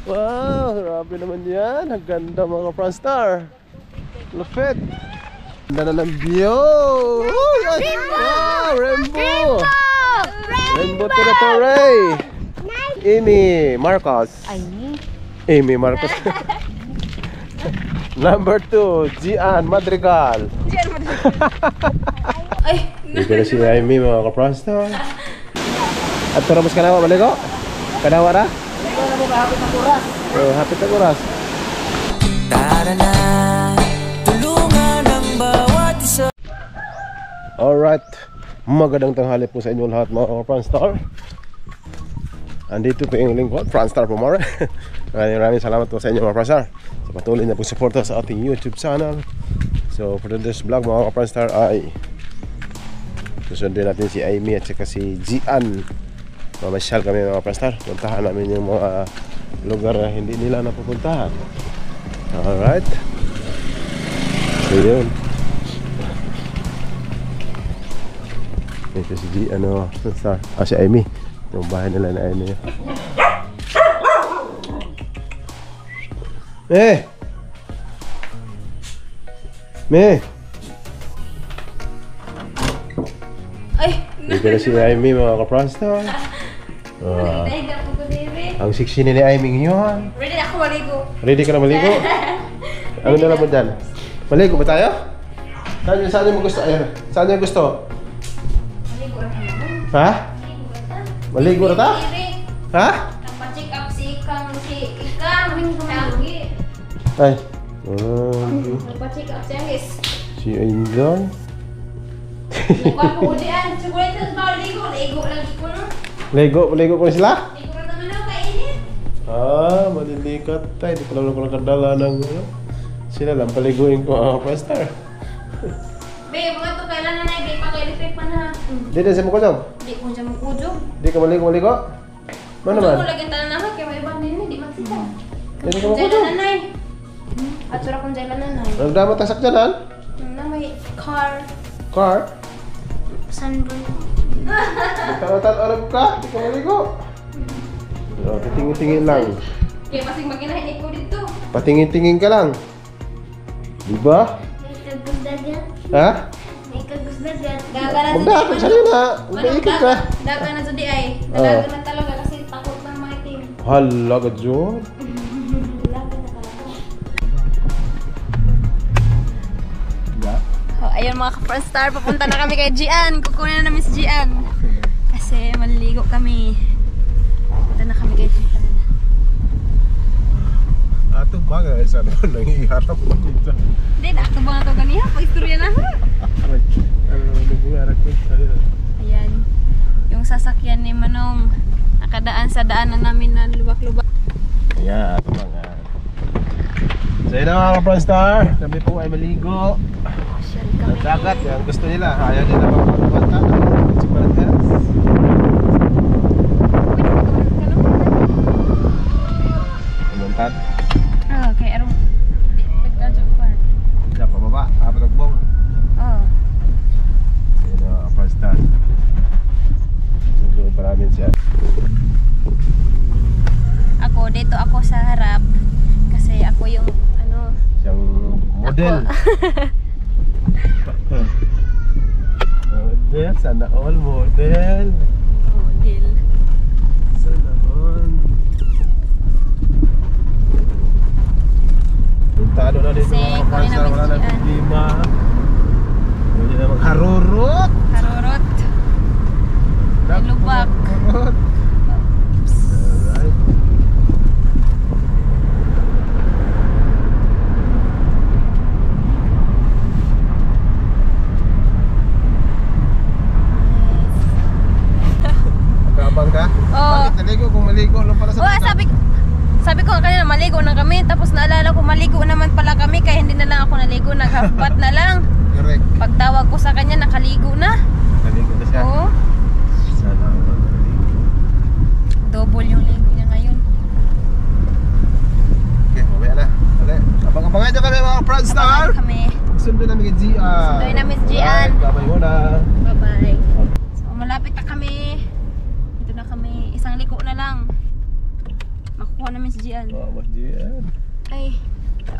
Wow, grabe naman yan. Ang ganda mga Franstar. Lupit. Ganda na ng view. Wow, rainbow. Rainbow territory. Amy Marcos. Amy Marcos. Number 2, Gian Madrigal. Dito na si Amy mga ka-Franstar. At turamos ka na maligo? Kanawa na? Hapit na kuras. Hapit na kuras. Tara na, tulungan ang bawat isa. Alright, magandang tanghali po sa inyo lahat mga Franstar. Andito po yung lingkod, Franstar Pomare. Maraming salamat po sa inyo mga Franstar sa patuloy na pong suporta sa ating YouTube channel. So for today's vlog mga Franstar ay susundin natin si Amy at saka si Gian. Mamasyal kami mga Franstar. Puntahan namin yung mga lugar na hindi nila napupuntahan. Alright. So yun. Ito si Gian, si Amy. Itong bahay nila na Amy. Me! Dito na si Amy mga ka-Franstar. Ang sexy ni Amy ngayon. Ready na ako maligo. Ready ka na maligo? Ano na naman dyan? Maligo ba tayo? Saan niyo gusto? Ayan. Saan niyo gusto? Maligo na naman. Ha? Maligo na ta? Ha? Nagpa-check up si Ikang. Lagi. Ay. Nagpa-check up siya guys. Si Angel. Nagpa-pudian. Siguro ito sa maligo. Ligo lagi ko no? Ligo ko na sila? Ligo na naman ako kainin. Malilikat tayo. Hindi ko lang nakadala ng sila lang paliguin ko ang Franstar. Babe, mga ito kailan na babe. Paka-electric pa na. Hindi na siya mukujog? Hindi ko siya mukujog. Hindi ka maligo? Ano naman? Ito ko lagyan tanan naman. Kaya may ibang din. Hindi magsita. Hindi ka Kung mukujog? jailan nanay. At sura kung jailan nanay. Nagdama tasak dyan Na may car. Car? Sunburn. Nagtanatal-arab ka? Hindi ka maligo? Titingin-tingin lang. Kaya masing maginahin ko dito. Patingin-tingin ka lang. Diba? May kagusdagan. Ha? May kagusdagan. Magdakot sa'yo na. Magdaikot ka. Daga na dyan ay. Dalaga na talaga kasi takot ng mga itim. Hala ka dyan. Dalaga na talaga. Ayun mga ka-Franstar, papunta na kami kay Gian. Kukunin na namin si Gian. Kasi maliligo kami. Punta na kami kay Gian. Ato ba nga isa naman nangiharap mo dito? Hindi, nato ba nga ito ganiya? Pag-istorya na ha? Ano nangiharap ko? Ayan. Yung sasakyan ni Manong nakadaan sa daanan namin na lubak-lubak. Ayan, ito mga. So yun na mga Franstar. Kami po ay maligo. Ang dagat, yan gusto nila. Ayaw nila magpapagpanta. Pagpantad? Oo, kay Arong pagkajok pa. Hindi, pababa. Patagbong. Oo. So yun na mga Franstar. So pa namin siya. Ako, dito ako sa harap. Kasi ako yung Siyang model. Model, sana all model. Model. Sana all. Puntado na dito mga Franstar, wala na problema. Pwede na magharurot. Harurot. May lubak. Harurot. Alright. Abang ka? Oo. Bakit naligo kung maligo lang pala sa Oo, sabi ko kanina maligo na kami. Tapos naalala ko maligo naman pala kami. Kaya hindi na lang ako naligo. Nag-half-bath na lang. Correct. Pagtawag ko sa kanya, nakaligo na. Naligo na siya. Oo. Sana all naligo. Double yung ligo niya ngayon. Okay, mamaya na. Okay. Abang-abangan nyo kami mga Franstar. Abangan kami. Sundo namin kay Gian. Sunduin namin si Gian. Babay muna. Bye-bye. So, malapit na kami. Dito na kami. Isang liko na lang. kuha namin si Gian. Oh, Mas Gian. Ay,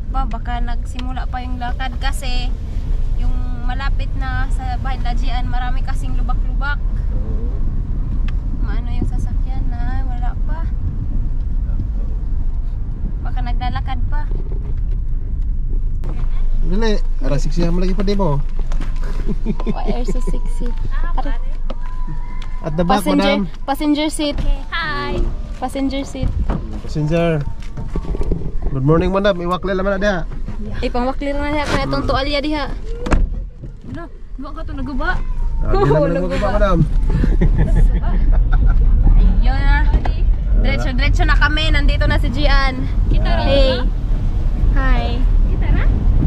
baka nagsimula pa yung lakad kasi yung malapit na sa bahay nila Gian, marami kasing lubak-lubak. Maano yung sasakyan na wala pa. Baka naglalakad pa. Dili, arang siksihan mo lagi pa di mo. Why are so sexy? At the back, madam. Passenger seat. Hi. Passenger seat. Passenger. Good morning, madam. Iwakli naman na diha. Pangwaklir na niya kaya itong tuwalya diha. Ano? Ba ka ito naguba? Di naman nagbuba, madam. Ayun na. Diretso na kami. Nandito na si Gian. Hey. Hi.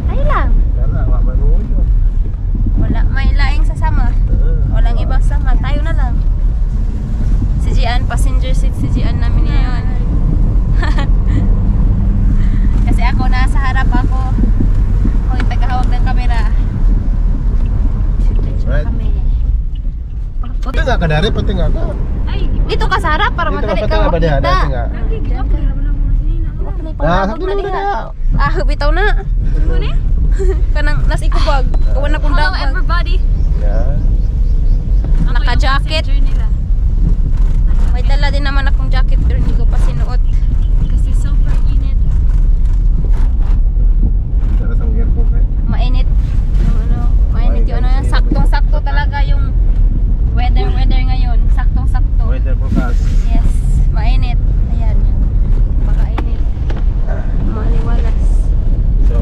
Tayo lang. Kala, wala mo yun. Wala, may laing sasama. Walang iba sama. Tayo na lang. Si Gian, passenger seat si Gian namin ngayon. Kasi ako nasa harap ako. Ako yung tagahawag ng kamera. Diretso na Right. kami. Pati nga ka dari, pati nga ka. Dito ka sa harap para Dito ka, madali pati ka nga ba diha? makita. Dati nga. Panghabot na diha. Ah, Bitaw na. Kanang nas ikubag. Kawan na kong dagbag. Everybody. Yeah. Naka-jacket. May dala din naman akong jacket pero hindi ko pa sinuot. Kasi super init. Sarap ang aircon kay. Mainit. Mainit yung ano yan. Saktong-sakto talaga yung weather ngayon. Saktong-sakto. Weather forecast. Yes. Mainit. Ayan. Makainit. Maliwalas. So,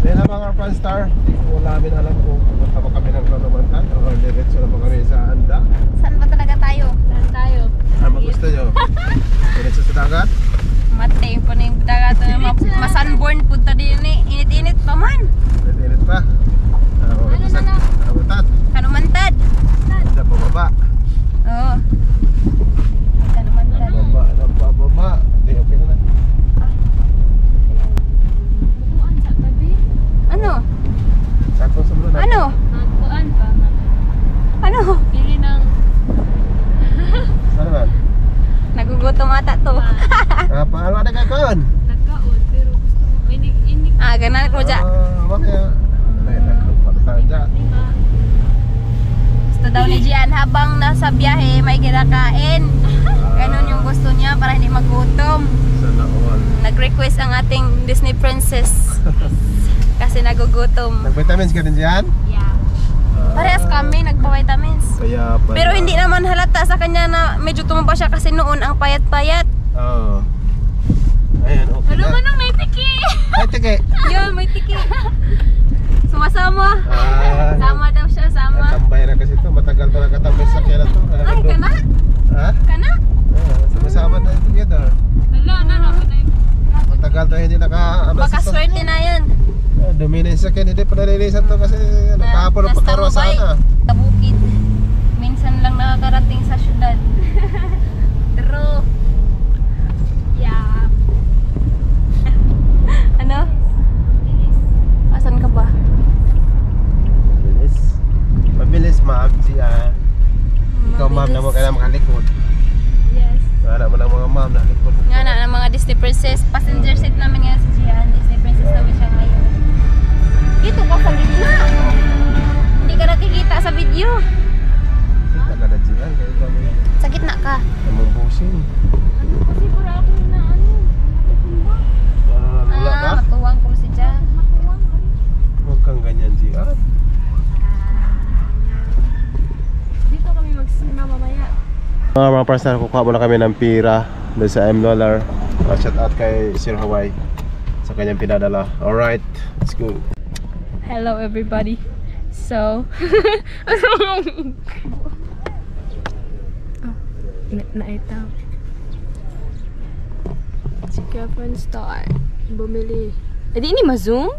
yan na mga Franstar. Hindi ko namin alam kung pupunta pa kami ng Kalamantan o diretso na pa kami sa Anda. Saan ba talaga tayo? Saan tayo? Ano gusto nyo? Diretso sa dagat? Mate, pa na yung dagat. Masunborn punta din ni. Init-init pa man. Init pa. Ano sa Kalamantan? Kanumantad. Sa pababa. Oo. Kanumantad. Pababa. Hindi, okay na na. Bukuan sa gabi. Ano? Sakto sa muna. Ano? Bukuan pa. Ano? Pili ng Ano ba? Nagugutom ata to. Paano na kayo kaon? nagkaon pero gusto mo inig Ganan ko dyan. Mamaya. Nakapagpapatan dyan. Gusto daw ni Gian habang nasa biyahe may kinakain. Ganon yung gusto niya para hindi magutom. Sana all. Nag-request ang ating Disney princess. Kasi nagugutom. Nag-vitamins ka din dyan? yeah. Parehas kami, nagpa-vitamins. Kaya pala. Pero hindi naman halata sa kanya na medyo tumaba siya kasi noon ang payat-payat. Oo. Ayan, okay Ano na. man ang may tiki? Ay, teke. Yun, may tiki. Sumasama. Sama daw siya, sama. Natambay na kasi ito. Matagal to nakatambay sa kaya na to. Ay, kana? Ha? Kana? Sama-sama na together. Wala na na. Matagal to hindi naka... Baka swerte na yan. Dumi na yung sakyan. Hindi pa nalilisan to kasi kahapon ang pagkarwa sana. Sa bukid. Minsan lang nakakarating sa syudad. Pero, Yeah. ano? Asan ka ba? Mabilis. Mabilis, ma'am. Ikaw, ma'am, na mo kaya makalikod. Yes. Wala mo ng mga ma'am na likod. Nga na, ng mga Disney princess. Passenger seat namin ngayon si Gian. Disney princess namin siya ngayon. Dito ka sa gitna. Hindi ka nakikita sa video. Kita ka na dyan. Kaya ikaw may Sa gitna ka. namang busing. Kasi para ako na ano. Wala ka? Matuwang ko si Gian. Huwag kang ganyan, Gian. Dito kami magsima mamaya. Mga personal, kukuha muna kami ng pira doon sa $1. Shout out kay Sir Hawaii sa kanyang pinadala. Alright, let's go. Hello everybody. So, na ito. Si Kevin Star bumili. Eh di ini ma-zoom?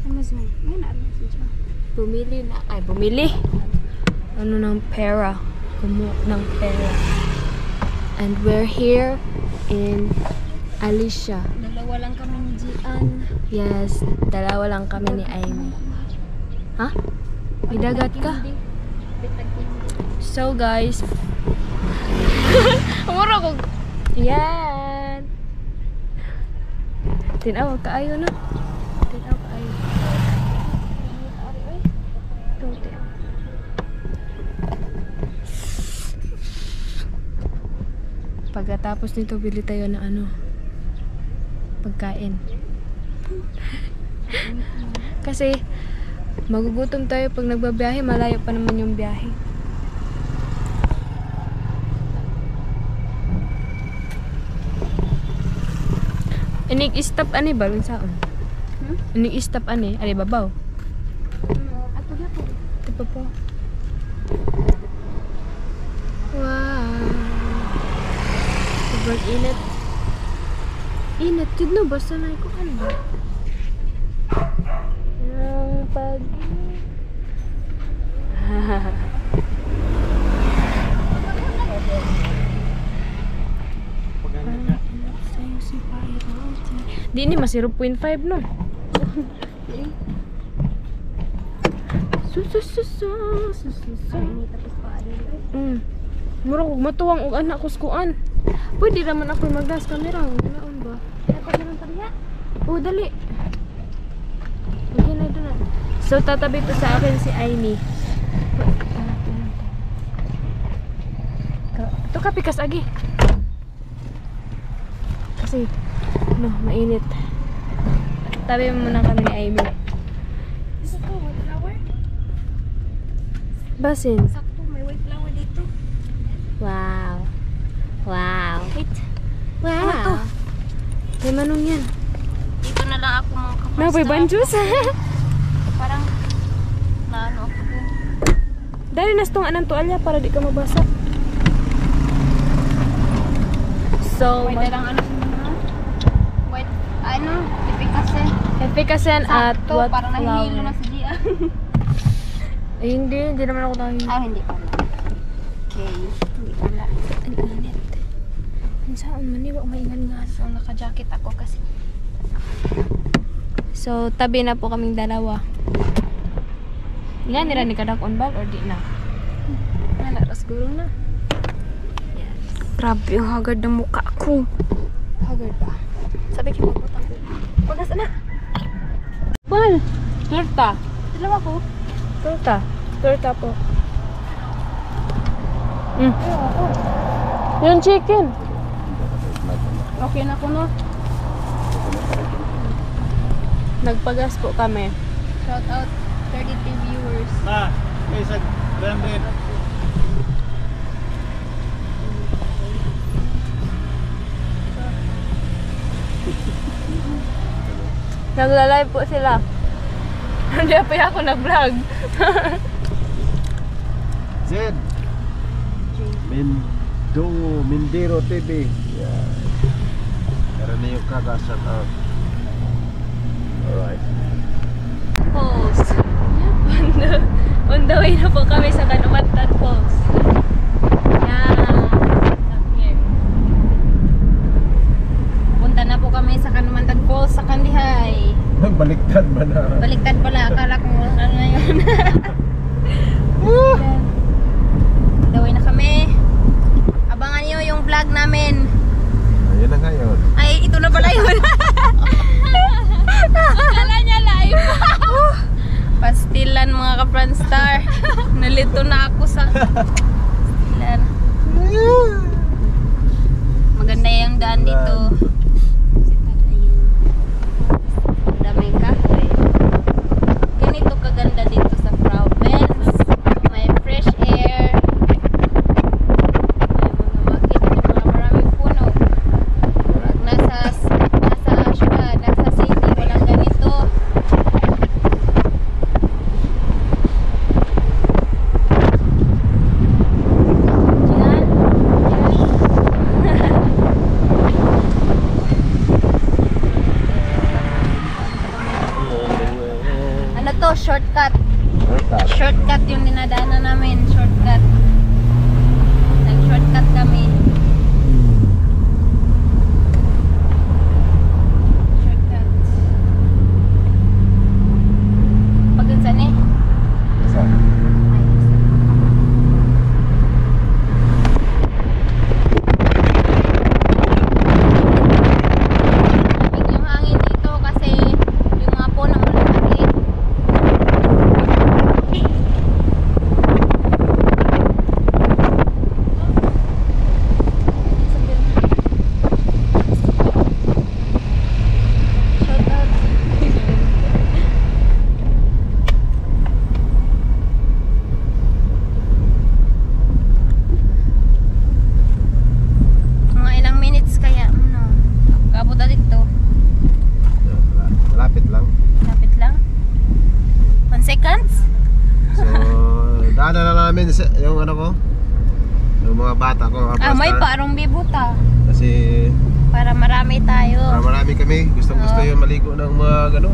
Amazon. Yan na rin si Gian. Bumili na. Ay, bumili. Ano ng pera. Kumuha ng pera. And we're here in Alicia. Dalawa lang kami ni Gian. Yes, dalawa lang kami ni Amy. Ha? May dagat ka? So guys, Mura ko. Yan. Tinaw kaayo na. Tinaw kaayo. Tuti. Pagkatapos nito bili tayo ng ano, pagkain. Kasi magugutom tayo pag nagbabiyahe, malayo pa naman yung biyahe. Inig-stop ani ba lang saan? Inig-stop ani, ali babaw. Ato na po. Tipo po. Wow. Sobrang init. Init, yun no, basta na ko ano. Ang pag... Di ni mas 0.5 no. Mura ko matuwang og anak ko skuan. Pwede naman ako magdas camera, naon ba? Dapat naman pariya. Oh, dali. Okay na ito na. So, tatabi to sa akin si Aini. Ito ka, pikas agi. Kasi, no, mainit. Tabi mo muna kami ni Aini. Sakto, white flower. Basin. Sakto, may white flower dito. Wow. Wow. Wait. Wow. Ano to? May manong yan. Dito na lang ako mga kapasta. Napay banjus. Parang, naano ako dun. Dali nas tong anang tuwalya para di ka mabasa. So, White lang ano sa mga? White, ano, efficacy. efficacy at Sakto, what parang nahihilo na flower. si Gia. Ay, hindi naman ako nahihilo. Ah, hindi pala. Okay, hindi pala. Ang init. Saan man, hindi ko maingan nga. So, naka-jacket ako kasi. So, tabi na po kaming dalawa. Nga, nila ni kadak on bag or di na? Naras guro na. Grabe, ang hagad ng mukha ko. Haggard ba? Sabi ko, magputang ko. Punas na. Bal! Torta. Dalawa ko. Torta. Torta po. Mm. Dalawa ko. Yung chicken. Okay na ko no. Nagpagas po kami. Shout out 33 viewers. Ma, may isang branded. Nagla-live po sila. Hindi pa ako nag-vlog. Zed. Mindero TV. Yeah. Meron na yung kagasan out. Alright. Falls. On the way na po kami sa Kanumantan Falls. Yan. Up here. Punta na po kami sa Kanumantan Falls sa Kandihay. Baliktad ba na? Baliktad pala. Akala ko ano na yun. Daway na kami. Abangan nyo yung vlog namin. Ayun na ngayon. Ay, ito na pala yun. Akala niya live. Pastilan mga ka-Franstar. Nalito na ako sa pastilan. Maganda yung daan dito. Daming cafe. Ganito kaganda dito sa province. May fresh air. May mga maraming puno. Nasa syudad, nasa city, walang ganito. Ano to? Shortcut. Shortcut yung dinadaanan namin. Shortcut. Nag-shortcut kami. Shortcut. Pagkansan eh. Isa. Ay, yung ano ko, yung mga bata ko, mga Ah, may basta. parang bibuta. Kasi Para marami tayo. marami kami, gustong gusto yung maligo ng mga ganun.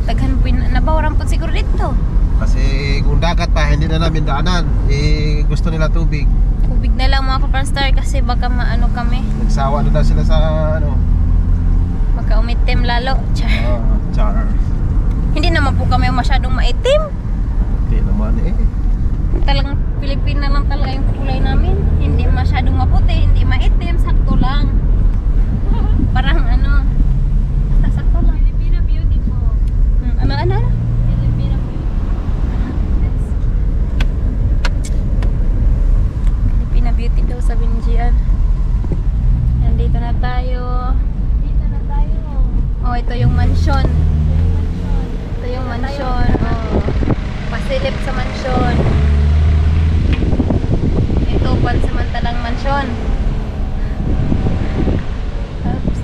Daghan nabawaran po siguro dito. Kasi kung dagat pa, hindi na namin daanan. Eh, gusto nila tubig. Tubig na lang mga ka-Franstar kasi baka maano kami. Nagsawa na daw sila sa ano. Baka umitim lalo. Char. Char. Hindi naman po kami masyadong maitim. Hindi naman eh. Talagang Pilipina lang talaga yung kulay namin. Hindi masyadong maputi, hindi maitim, sakto lang. Parang ano, basta sakto lang. Filipina beautiful. Ano? Filipina beauty. Filipina beauty daw sabi ni Gian. Nandito na tayo. Oh, ito yung mansion. Ito yung mansion. Oh. Pasilip sa mansion. Ito pansamantalang mansion. Ups.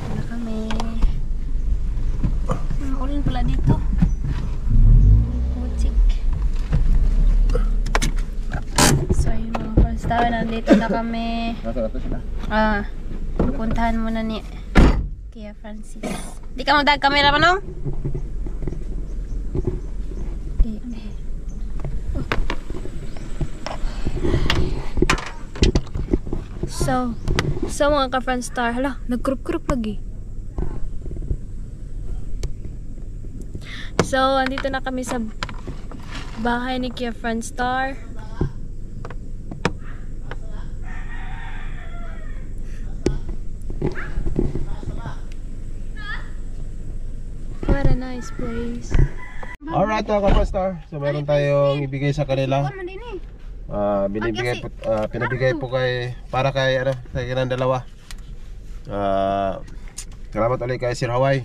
Wala kami. Ulan pala dito. Putik. So yun mga Franstar, nandito na kami. Pupuntahan muna ni Kuya Francis. Di ka magdag camera pa nung? Di. So mga ka-Franstar, hala, nag-group lagi. So, andito na kami sa bahay ni Kuya Franstar. What a nice place. Alright mga kapastar. So meron tayong ibigay sa kanila. Pinabigay po para kay sa ilang dalawa. Salamat ulit kay Sir Hawaii.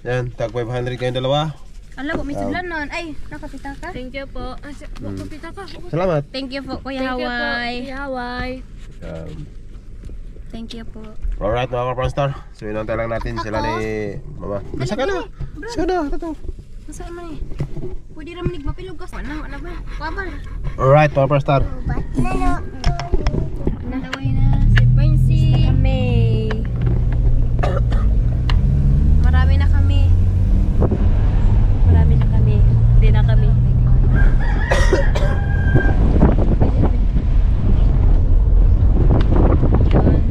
Yan, tag 500 kayong dalawa. Ala, may sudlan nun. Ay, nakapita ka? Thank you po. Kapita ka. Salamat. Thank you po, Kuya Thank you po, Hawaii. Kuya Hawaii. Thank you po. Alright mga kapastar. So inantay lang natin sila ni Mama. Basta ka na. Basta na. Masaan man eh? Pwede rin manig mapilog ka. Wala ba? Wabal. Alright mga kapastar. Nalaway na si Princy. Kami. Marami na kami. Hindi na kami. Yun.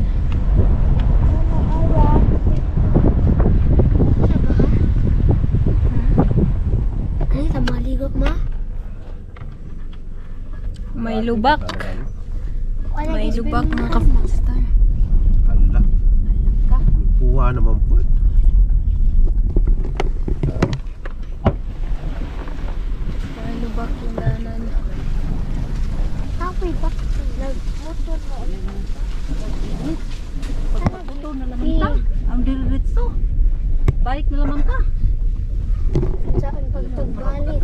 Ay, tamaligo ma. May lubak. May lubak mga ka-Franstar. Hala. Ka. Puwa naman po. May lubak yung danan. Apoy ba? Nag-motor mo. Pagpagbuto na naman ta. Ang diretso. Balik na naman ta. Saan pagtugbalit?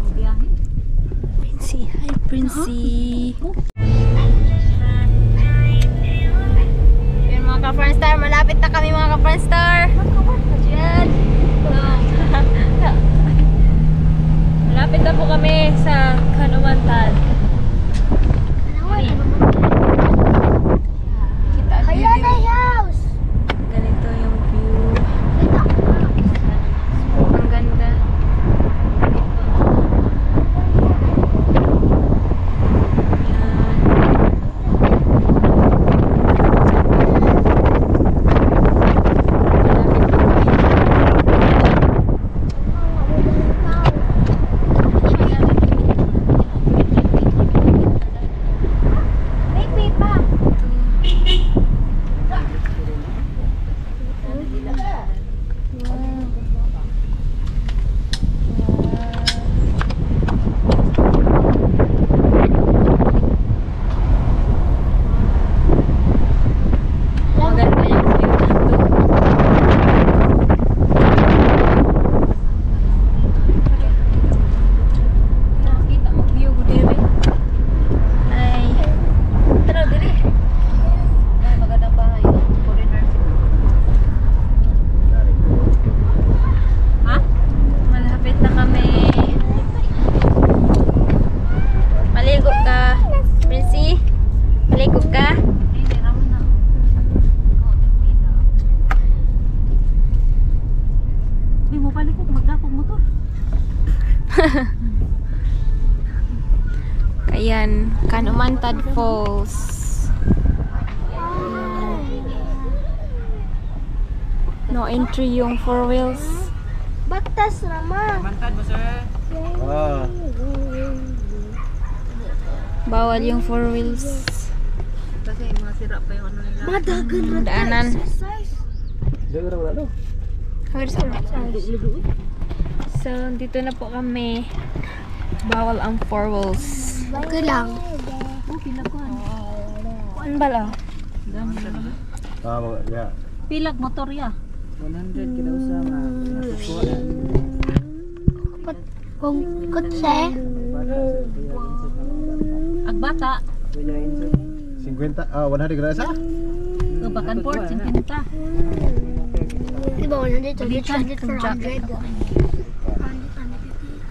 Princy. Hi, Princy. Yun mga ka-Franstar. Malapit na kami mga ka-Franstar. Diyan. Malapit na po kami sa Kanumantan. Kita ang view. house! Ganito yung view. Ang ganda. Ayan, Kanumantad Falls. No entry yung 4 wheels. Batas naman. Ah. Bawal yung 4 wheels. Kasi mga sira pa yung ano nila. Madagan na Daanan. Diyan orang ano? So, dito na po kami. Bawal ang 4 wheels. Okay lang. Kuan bala? Ah, mga ya. Pilag motor ya. 100 kita usah Kung kutse. Agbata. 50 100 kada sa? Bakan port 50. Di ba 100? 100 for 100.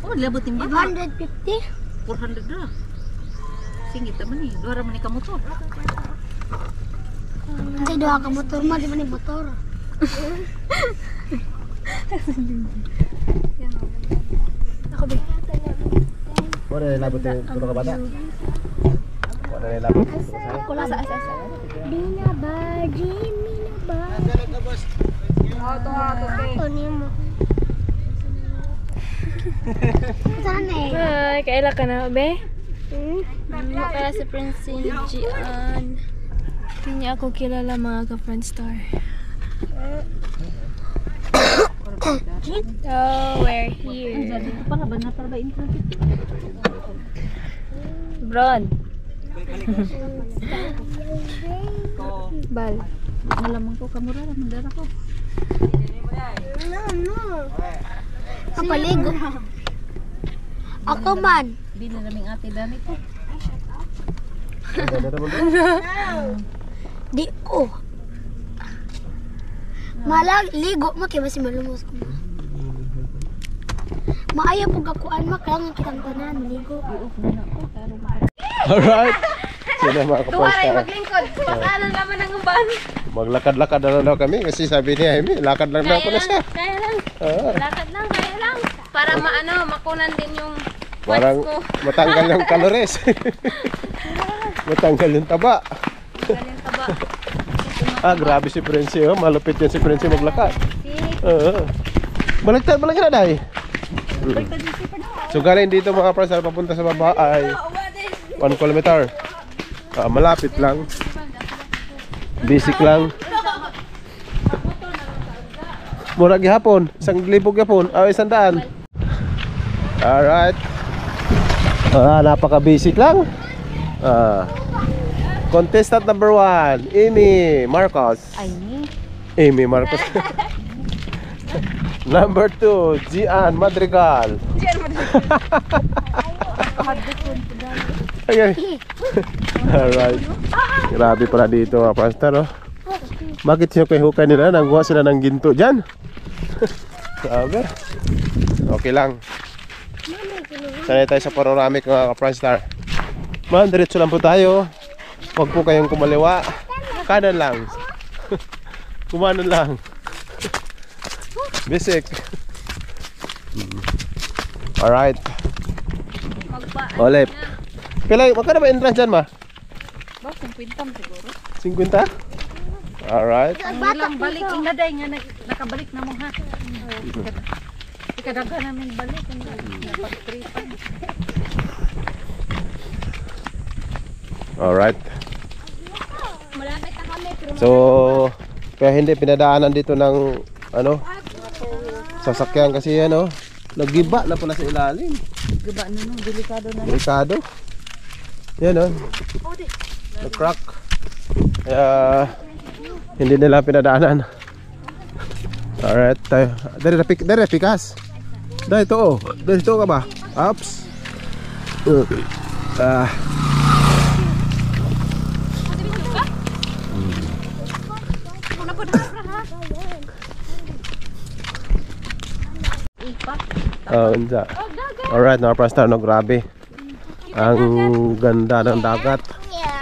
Oh, labot yung bata. 150? 400 na. Singit naman eh. Dua raman ka motor. Hindi doha ka motor mo, di ba ni motor? Ako ba? Wala na labot yung puno ka bata. Wala na labot. Kula sa asa. Bina ba? Jimmy na ba? Ako ni mo. Saan eh? Hi, kaila ka na, be? Kaya si Prince Gian. Hindi ako kilala mga ka-Friendstar. So, we're here. Dito pala ba na talaga internet? Bron. Bal. Malamang ko kamura raman dara ko. Kapaligo. Ako man. Bili naming ate dami ko. Di ko. Malag ligo mo kay basi malumos ko. Maayo pug akuan makang kitang tanan ligo. Alright. Sino mga ka-Friendstar? maglingkod. Pag-ano naman ang uban. Maglakad-lakad na lang daw kami kasi sabi niya, Amy, lakad lang daw ako na siya. Kaya lang. Ah, Lakad lang, kaya lang. Para makunan din yung parang watch ko. matanggal yung kalores. Matanggal yung taba. Galing taba. Ah, grabe si Prince, oh. Malupit yan si Prince maglakad. Oo. Baliktad na dahil. So galing dito mga friends, papunta sa baba ay 1 kilometer. Malapit lang. Basic lang. Mura gihapon, 1,000 gihapon, 100. Alright. Napaka-basic lang. Contestant number 1, Amy Marcos. Amy Marcos. Number 2, Gian Madrigal. Okay. Alright. Grabe pala dito mga Friendstar, oh. Bakit siya kay hukay nila? Nangguha sila ng ginto dyan. Grabe. Okay lang. Sanay tayo sa panoramic mga Friendstar. Man, diretso lang po tayo. Huwag po kayong kumaliwa. Kanan lang. Kumanan lang. Basic. Alright. Olep. Pila, magkano ba entrance dyan, ma? Ba, 50 siguro. 50? Alright. Ilang balik ang naday nga nakabalik na mo ha. Ikadaga namin balik ang napag-tripan. Alright. Malapit na kami. Pero So, kaya hindi pinadaanan dito ng ano, sasakyan kasi ano, naggiba na pala sa ilalim. Gaba na no, delikado na. Delikado. Yan o. Nag-crack. Kaya hindi nila pinadaanan. Alright tayo. Dari pikas. Dari ito oh. Dari ito ka ba? Ups. Okay. Unsa. Alright, mga Friendstar, no, grabe. Ang ganda ng dagat.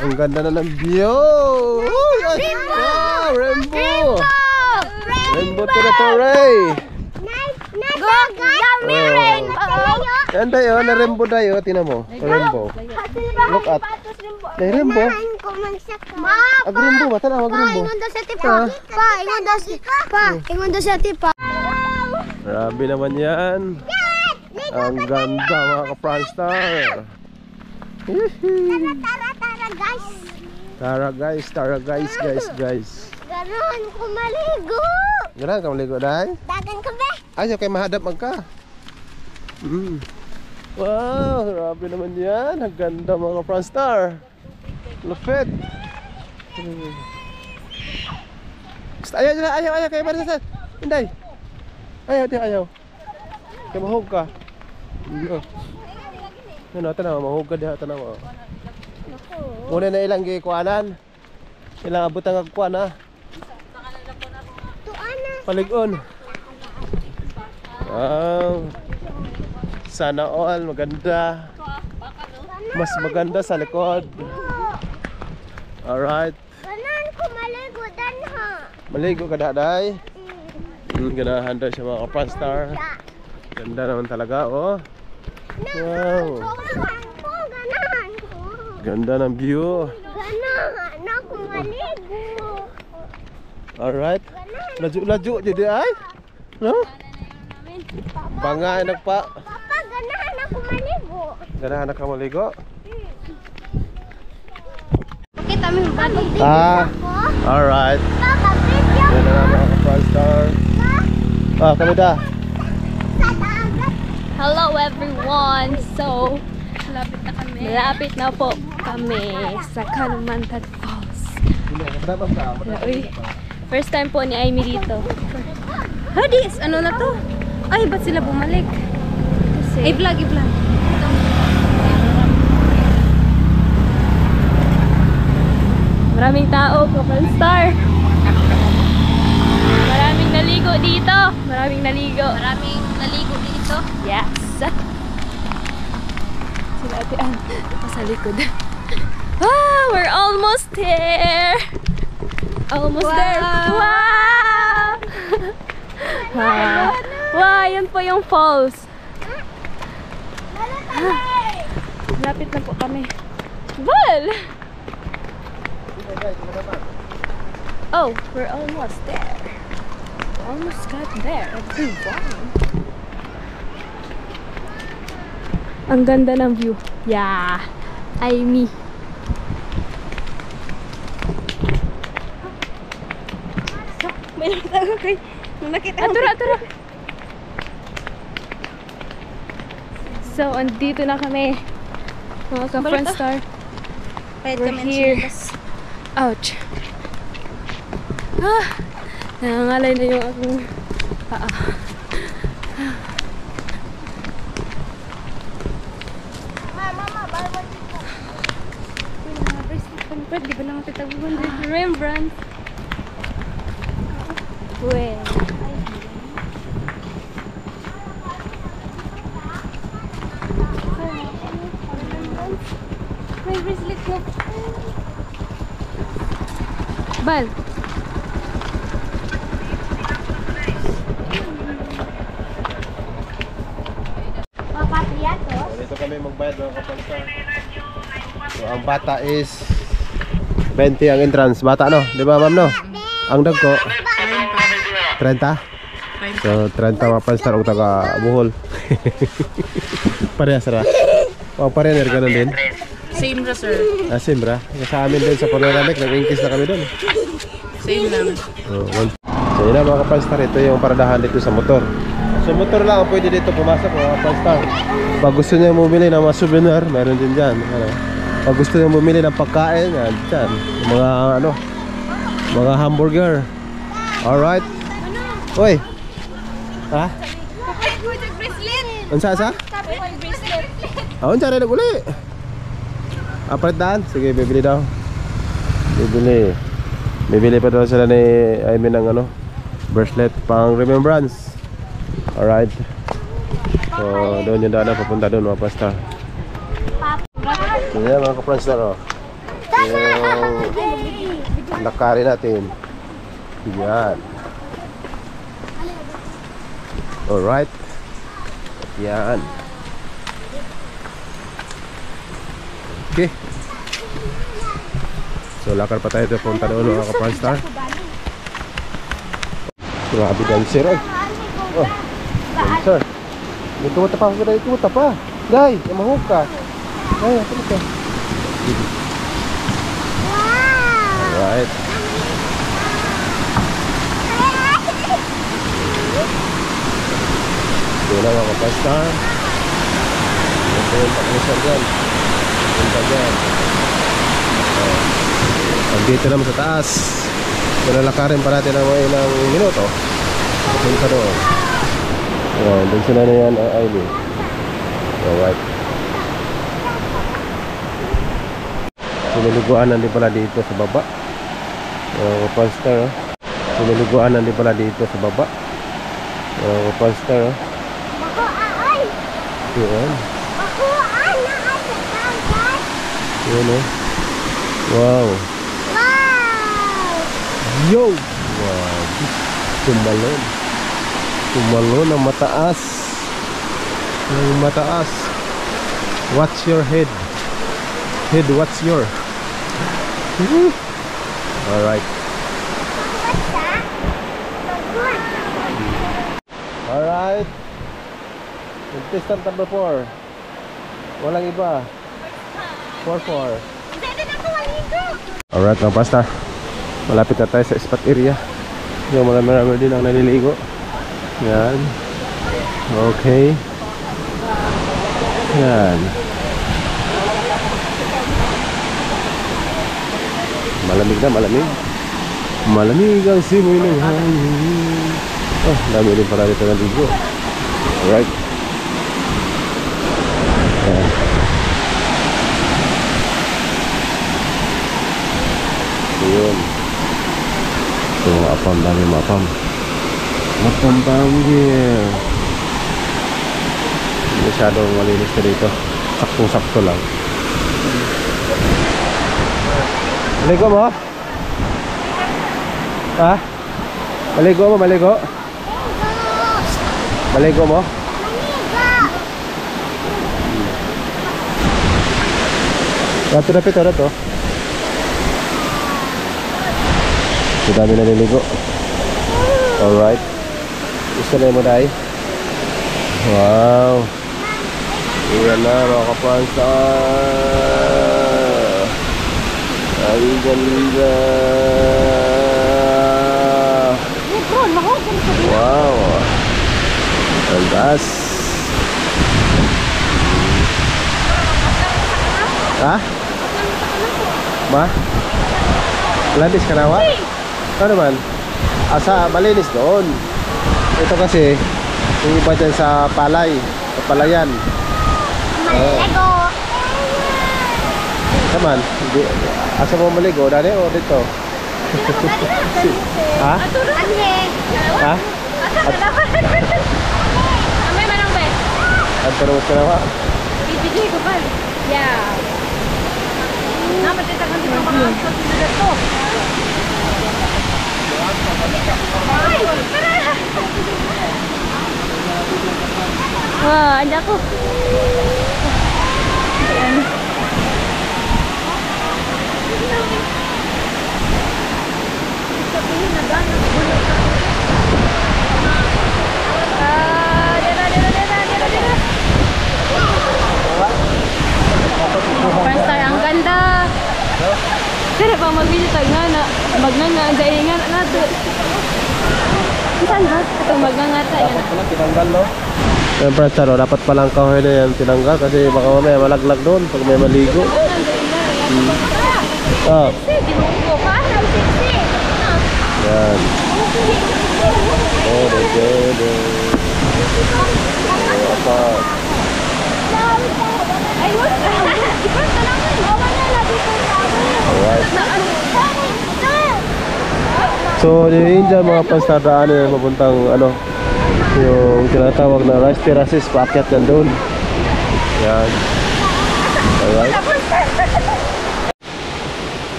Ang ganda na ng view. Rainbow! Rainbow! Rainbow territory! Go! Rainbow! Yan tayo, na rainbow tayo. Tingnan mo. Rainbow. Look at. May rainbow. Ag rainbow ba? Tanaw, ag rainbow. Ingon daw sa tipa. Grabe naman yan. Ang ganda mga ka-Pranstar. Tara guys. Ganoon ko maligo. Ganoon ka maligo dahil? Dagan ka ba? Ayaw kayo mahadap magka. Wow, grabe naman yan. Ang ganda mga Pranstar. Lupit. Ayaw kayo marisan. Hinday. Ayaw. Kaya mahog ka. Ano, tanaw, mahog ka diha, tanaw. Muna na ilang gikuanan. Ilang abutang agkuan ha. Paligon. Wow. Sana all maganda. Mas maganda sa likod. Alright. Ganoon ko maligo dan ha. Maligo ka daday. Ganahan daw siya mga ka-Pranstar. Ganda naman talaga, oh. Wow. Ganahan ko. Ganda ng view. Ganahan ako maligo. Alright. Laju jadi ay. No? Bangga nagpa. Papa, ganahan ako maligo. Ganahan ka maligo. Kita mo yung bago. Alright. Papa, video. Yan na mga ka-Pranstar. Kami dah. Hello everyone. So, Malapit na malapit na po kami sa Kanumantan Falls. Uy, first time po ni Amy dito. Hadis, ano na to? Ay, ba't sila bumalik? Kasi, I-vlog. maraming tao, Kapranstar. Maraming naligo dito. Maraming naligo. Maraming naligo dito. Yes. Sila ate Ann, sa likod. We're almost there. Almost there. Wow! Wow, yan po yung falls. Lapit na po kami. Well! Oh, we're almost there. Almost got there. Ang ganda ng view. Yeah. Amy. May nakita kay... Nakita Atura. So, andito na kami. Mga ka-Pranstar. We're here. Ouch. Nangangalay na yung akong paa. Di ba lang titaguan din? Rembrandt. Well. May bracelet ko. Bal. Dito kami magbayad mga ka-Pranstar. So, ang bata is 20 ang entrance. Bata no? Di ba ma'am no? Ang dagko 30? So 30 mga Pranstar o taga Bohol. Parehas ra. Pareha ganun din. Same ra, sir. Same ra. Sa amin din sa Panoramic, nag-increase na kami doon. Same lang. So yun na mga ka-Pranstar, ito yung paradahan dito sa motor. So motor lang ang pwede dito pumasok mga ka-Pranstar. Pag gusto niyo bumili ng mga souvenir, meron din dyan. Pag gusto niyo bumili ng pagkain, yan dyan. Mga hamburger. Alright. Uy. Ha? Unsa? Unsa rin uli? Apat daan? Sige, bibili daw. Bibili pa daw sila ni Amy ng bracelet pang remembrance. Alright. So, doon yung daan papunta doon mga Pranstar. So, yan mga ka-Pranstar, oh. Yung lakarin natin. Yan. Alright. Yan. Okay. So lakad pa tayo ito punta doon mga ka-Pranstar. Grabe dancer ay. Oh, dancer. May kumata pa ako dahil kumata pa. Day, mahog ka. Day, ito ka. Alright. Ito na mga ka-Pranstar. Ito yung pag-usap dyan. Punta dyan. Dito naman sa taas. Lalakarin pa natin ng mga ilang minuto. Punta doon. Ayan, doon sila na yan ang Ivy. Alright. Sinuliguanan din pala dito sa baba. Pastor. Sinuliguanan din pala dito sa baba. Pastor. Ayan. Ayan eh. Wow. Yo! Wow. Tumalon. Tumalon ng mataas. Ng mataas. What's your head? Head, what's your? Alright. Alright. Contestant number 4. Walang iba. 4-4. Alright mga pasta. Malapit na tayo sa spot area. Yung marami din ang naliligo. Yan. Okay. Yan. Malamig na, malamig. Malamig ang simoy ng hangin. Oh, dami din pala dito naligo. Alright. Yan. Yun. Ito mga apam, dami mga apam. Apam gear. Masyadong malinis na dito. Saktong-sakto lang. Maligo mo? Ha? Maligo mo, maligo? Maligo mo? Rato na pito, rato. Ito dami na niligo. Alright. Gusto na mo dahil? Wow. Iyan na mga kapansa. Ang ganda. Wow. Ang gas. Ha? Ma? Landis ka nawa? Ano naman? Asa malinis doon. Ito kasi yung iba dyan sa palay, sa palayan. Maligo. Naman, hindi. Asa mo maligo? Dali o dito? Ha? Ha? Amay manang be. Ang tarong ka nawa? Bibigay ko ba? Yeah. Namatay takan dito mga sa tindahan to. Wah, anda ko. Pastor, ang ganda. Kaya pa mag-visit nga na magnanga dahil nga nato. Saan ba? Ito magnanga tayo. Dapat pala tinanggal, no? Yan Pastor, dapat palang kahoy na yan tinanggal kasi baka mamaya malaglag doon pag may maligo. Oh. Yan. Oh, dede. Apa? Alright. So, yun dyan mga pastadaan yung mapuntang ano, yung tinatawag na rice terraces, paakyat yan doon. Yan. Alright.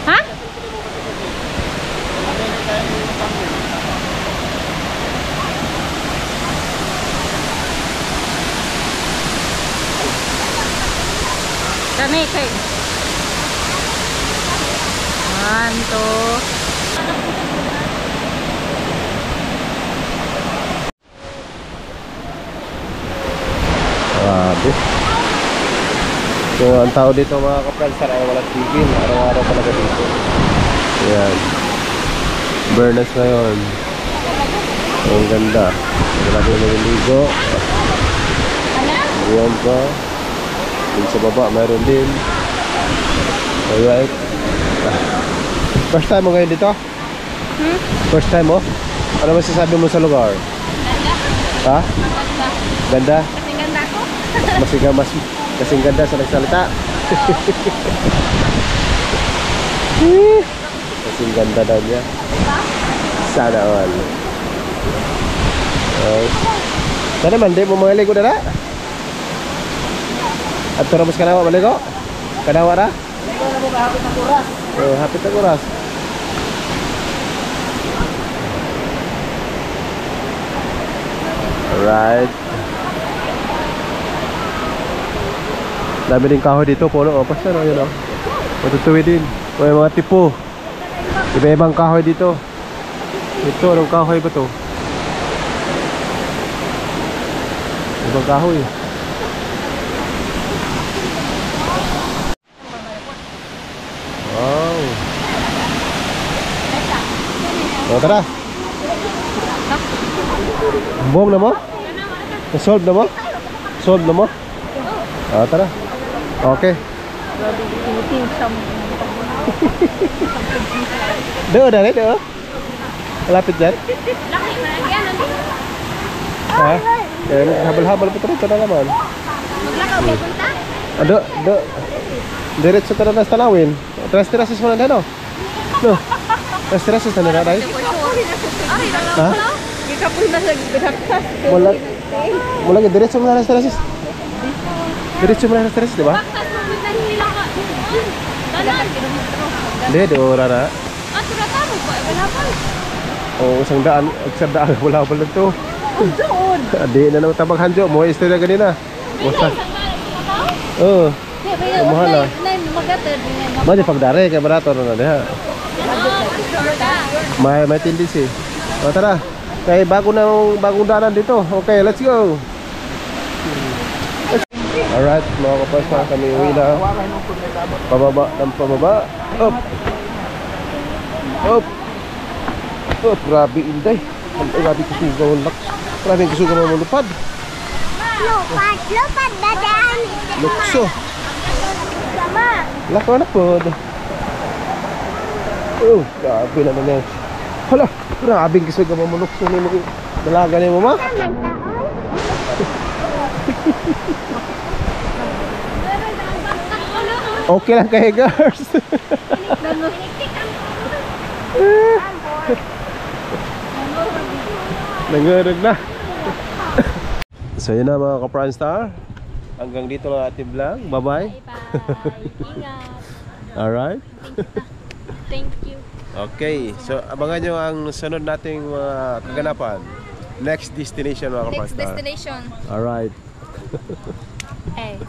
Ha? Gani kay. 1, 2. Grabe. So, ang tao dito mga ka-Pranstar ay walang tigil. Araw-araw talaga dito. Ayan. Burners ngayon. Ang ganda. Grabe na yung ligo. Ayan pa. Yung sa baba, mayroon din. Alright. First time mo ngayon dito? First time mo? Ano masasabi mo sa lugar? Ha? Ganda? Kasi ganda ko. Kasing ganda sa nagsalita. Kasing ganda daw niya. Sana all. Sana man, di mo maligo na na? At turamos ka na ba maligo? Kanawa na? Ito na mo kahapit ng oras. Hapit na oras. Alright. Dami din kahoy dito, puno. Basta no, yun o. Matutuwi din. O yung mga tipo. Iba-ibang kahoy dito. Ito, anong kahoy ba to? Ibang kahoy. Wow. O, tara. Buong na mo? Solve na mo? Solve na mo? O, tara. Okay. Doon na rin, doon. Malapit dyan. Laki na yan. Ha? Habal-habal po ito na naman. Maglakaw kay punta. Diretso ka na tanawin. Tras-tirasis mo na dyan, no? No? Tras-tirasis na nila, Day? Ha? Mula nga, diretso mo na tras-tirasis. Diretso mo na tras-tirasis, di ba? Hindi, doon na. Oo, isang daan wala pa lang ito. Di na naman tabang hanjo mo, istorya ganina. Basta. Oo. Mahal ah. Madi pagdare kay barato na diha. May tindis eh. O tara. Kay bagong daanan dito. Okay, let's go. Alright, mga kapasma, kami uwi na. Pababa ng pababa. Up. Up. Up, grabe inday. Grabe kusugaw ang laks. Grabe kusugaw ang lupad. Lupad dadaan. Lukso. Sama. Lako na po. Oh, grabe naman yan. Hala, grabe kusugaw ang lukso ni mo. Dalaga ni mo, ma? Okay lang kayo, girls. Nangarag na. So yun na mga ka-Pranstar. Hanggang dito lang ating vlog. Bye-bye. Alright. Thank you. Okay. So abangan nyo ang sunod nating mga kaganapan. Next destination mga Next ka-Pranstar. destination. Alright. Hey.